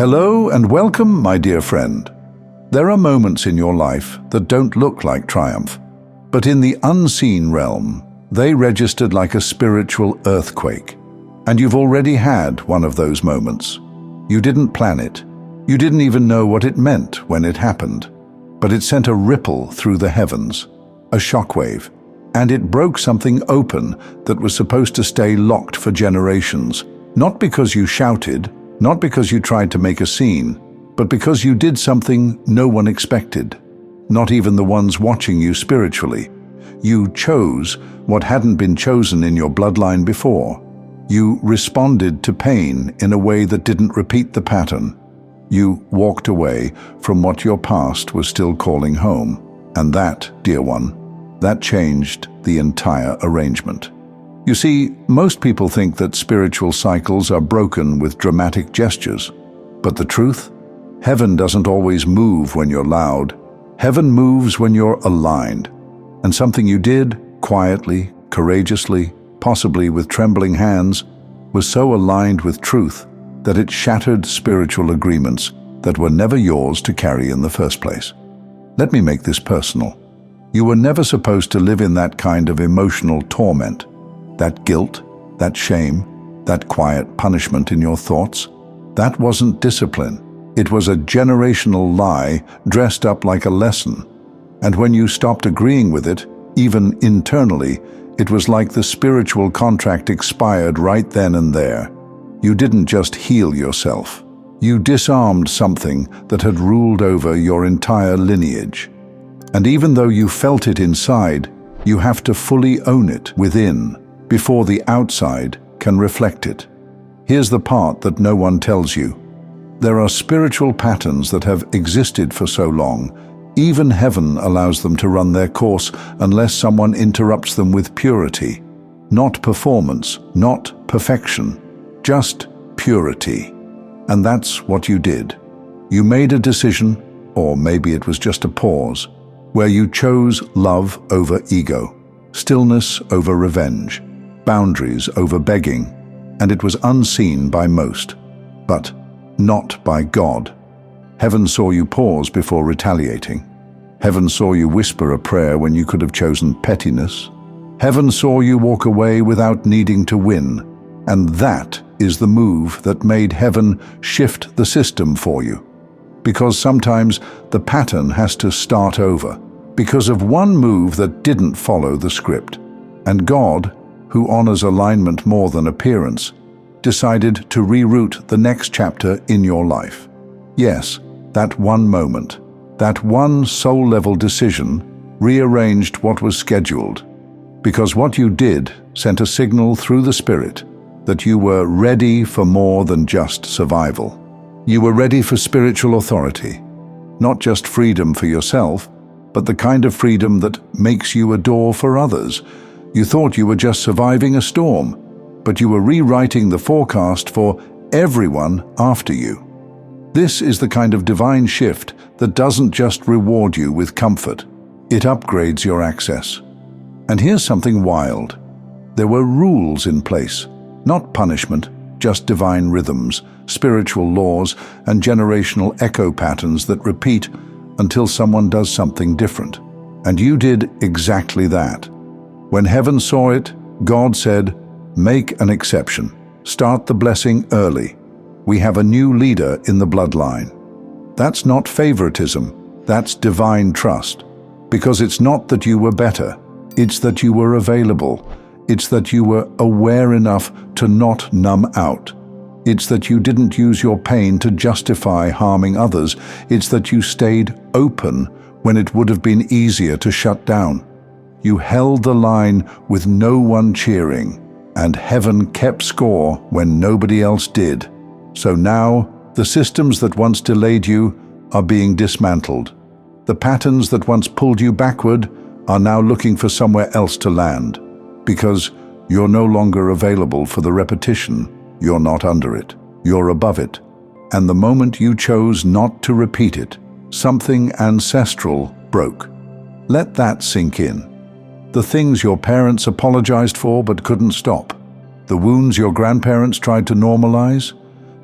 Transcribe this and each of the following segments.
Hello and welcome, my dear friend. There are moments in your life that don't look like triumph, but in the unseen realm, they registered like a spiritual earthquake. And you've already had one of those moments. You didn't plan it. You didn't even know what it meant when it happened. But it sent a ripple through the heavens, a shockwave, and it broke something open that was supposed to stay locked for generations. Not because you shouted, not because you tried to make a scene, but because you did something no one expected. Not even the ones watching you spiritually. You chose what hadn't been chosen in your bloodline before. You responded to pain in a way that didn't repeat the pattern. You walked away from what your past was still calling home. And that, dear one, that changed the entire arrangement. You see, most people think that spiritual cycles are broken with dramatic gestures. But the truth? Heaven doesn't always move when you're loud. Heaven moves when you're aligned. And something you did, quietly, courageously, possibly with trembling hands, was so aligned with truth that it shattered spiritual agreements that were never yours to carry in the first place. Let me make this personal. You were never supposed to live in that kind of emotional torment. That guilt, that shame, that quiet punishment in your thoughts, that wasn't discipline. It was a generational lie dressed up like a lesson. And when you stopped agreeing with it, even internally, it was like the spiritual contract expired right then and there. You didn't just heal yourself. You disarmed something that had ruled over your entire lineage. And even though you felt it inside, you have to fully own it within before the outside can reflect it. Here's the part that no one tells you. There are spiritual patterns that have existed for so long, even heaven allows them to run their course unless someone interrupts them with purity. Not performance, not perfection, just purity. And that's what you did. You made a decision, or maybe it was just a pause, where you chose love over ego, stillness over revenge, boundaries over begging, and it was unseen by most, but not by God. Heaven saw you pause before retaliating. Heaven saw you whisper a prayer when you could have chosen pettiness. Heaven saw you walk away without needing to win, and that is the move that made heaven shift the system for you. Because sometimes the pattern has to start over, because of one move that didn't follow the script. And God, who honors alignment more than appearance, decided to reroute the next chapter in your life. Yes, that one moment, that one soul-level decision rearranged what was scheduled, because what you did sent a signal through the spirit that you were ready for more than just survival. You were ready for spiritual authority, not just freedom for yourself, but the kind of freedom that makes you a door for others. You thought you were just surviving a storm, but you were rewriting the forecast for everyone after you. This is the kind of divine shift that doesn't just reward you with comfort, it upgrades your access. And here's something wild. There were rules in place, not punishment, just divine rhythms, spiritual laws, and generational echo patterns that repeat until someone does something different. And you did exactly that. When heaven saw it, God said, "Make an exception. Start the blessing early. We have a new leader in the bloodline." That's not favoritism, that's divine trust. Because it's not that you were better, it's that you were available. It's that you were aware enough to not numb out. It's that you didn't use your pain to justify harming others. It's that you stayed open when it would have been easier to shut down. You held the line with no one cheering, and heaven kept score when nobody else did. So now, the systems that once delayed you are being dismantled. The patterns that once pulled you backward are now looking for somewhere else to land. Because you're no longer available for the repetition, you're not under it, you're above it. And the moment you chose not to repeat it, something ancestral broke. Let that sink in. The things your parents apologized for but couldn't stop. The wounds your grandparents tried to normalize.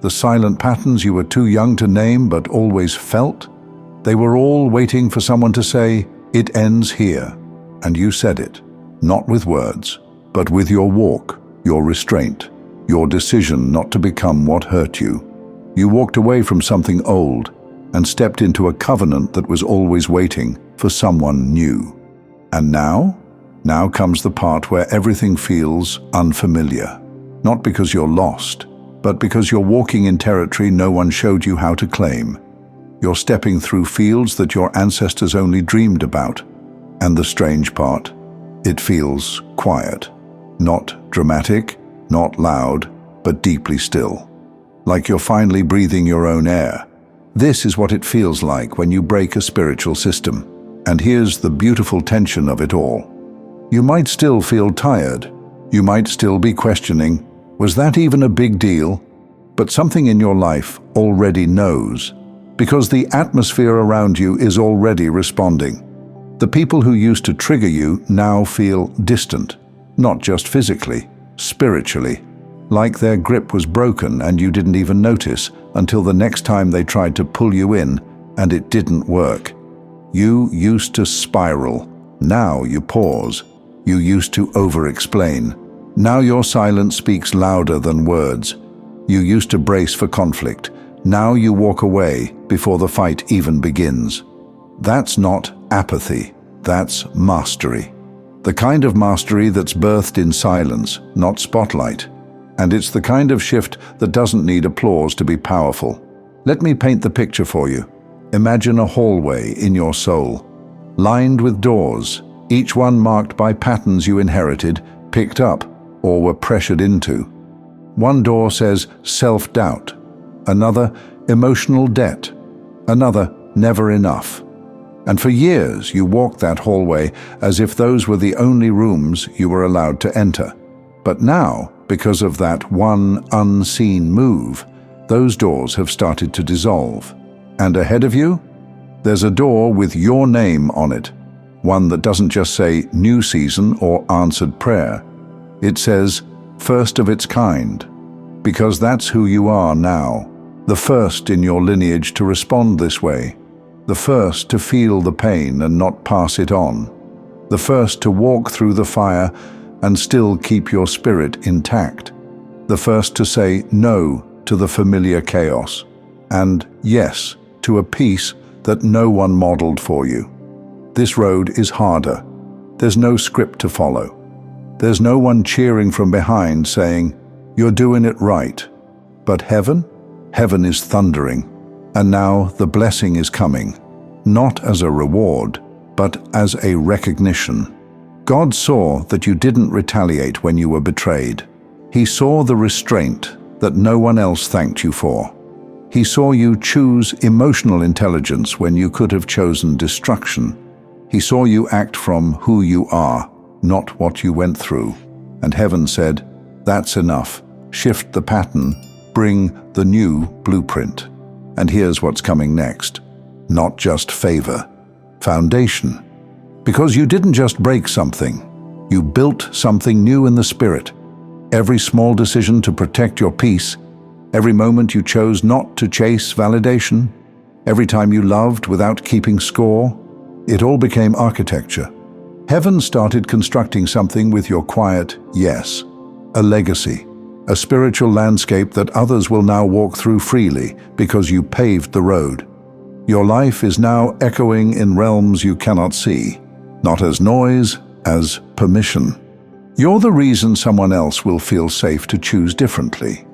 the silent patterns you were too young to name but always felt, they were all waiting for someone to say, "It ends here." And you said it, not with words, but with your walk, your restraint, your decision not to become what hurt you. You walked away from something old and stepped into a covenant that was always waiting for someone new. And now comes the part where everything feels unfamiliar. Not because you're lost, but because you're walking in territory no one showed you how to claim. You're stepping through fields that your ancestors only dreamed about. And the strange part, it feels quiet. Not dramatic, not loud, but deeply still. Like you're finally breathing your own air. This is what it feels like when you break a spiritual system. And here's the beautiful tension of it all. You might still feel tired. You might still be questioning, was that even a big deal? But something in your life already knows, because the atmosphere around you is already responding. The people who used to trigger you now feel distant, not just physically, spiritually, like their grip was broken and you didn't even notice until the next time they tried to pull you in and it didn't work. You used to spiral, now you pause. You used to over-explain. Now your silence speaks louder than words. You used to brace for conflict. Now you walk away before the fight even begins. That's not apathy, that's mastery. The kind of mastery that's birthed in silence, not spotlight. And it's the kind of shift that doesn't need applause to be powerful. Let me paint the picture for you. Imagine a hallway in your soul, lined with doors, each one marked by patterns you inherited, picked up, or were pressured into. One door says self-doubt, another emotional debt, another never enough. And for years you walked that hallway as if those were the only rooms you were allowed to enter. But now, because of that one unseen move, those doors have started to dissolve. And ahead of you, there's a door with your name on it. One that doesn't just say new season or answered prayer. It says first of its kind, because that's who you are now. The first in your lineage to respond this way. The first to feel the pain and not pass it on. The first to walk through the fire and still keep your spirit intact. The first to say no to the familiar chaos, and yes to a peace that no one modeled for you. This road is harder. There's no script to follow. There's no one cheering from behind saying, "You're doing it right." But heaven is thundering. And now the blessing is coming, not as a reward, but as a recognition. God saw that you didn't retaliate when you were betrayed. He saw the restraint that no one else thanked you for. He saw you choose emotional intelligence when you could have chosen destruction. He saw you act from who you are, not what you went through. And heaven said, "That's enough. Shift the pattern. Bring the new blueprint." And here's what's coming next. Not just favor, foundation. Because you didn't just break something, you built something new in the spirit. Every small decision to protect your peace, every moment you chose not to chase validation, every time you loved without keeping score, it all became architecture. Heaven started constructing something with your quiet yes, a legacy, a spiritual landscape that others will now walk through freely because you paved the road. Your life is now echoing in realms you cannot see, not as noise, as permission. You're the reason someone else will feel safe to choose differently.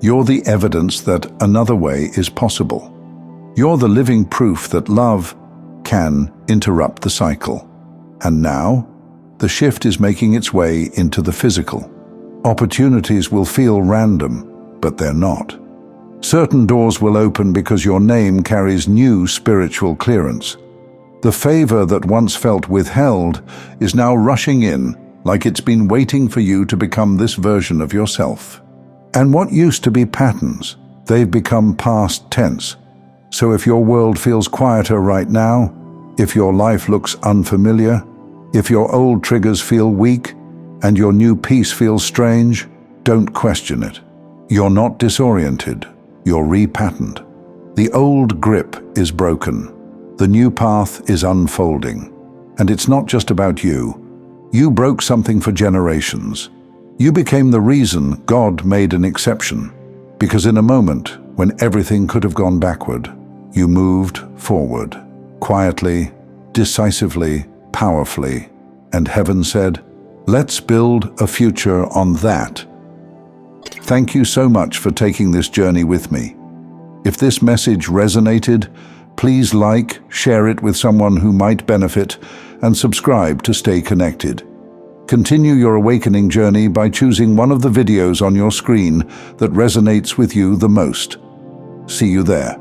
You're the evidence that another way is possible. You're the living proof that love can interrupt the cycle. And now, the shift is making its way into the physical. Opportunities will feel random, but they're not. Certain doors will open because your name carries new spiritual clearance. The favor that once felt withheld is now rushing in, like it's been waiting for you to become this version of yourself. And what used to be patterns, they've become past tense. So if your world feels quieter right now, if your life looks unfamiliar, if your old triggers feel weak, and your new peace feels strange, don't question it. You're not disoriented. You're repatterned. The old grip is broken. The new path is unfolding. And it's not just about you. You broke something for generations. You became the reason God made an exception. Because in a moment when everything could have gone backward, you moved forward, quietly, decisively, powerfully. And heaven said, "Let's build a future on that." Thank you so much for taking this journey with me. If this message resonated, please like, share it with someone who might benefit, and subscribe to stay connected. Continue your awakening journey by choosing one of the videos on your screen that resonates with you the most. See you there.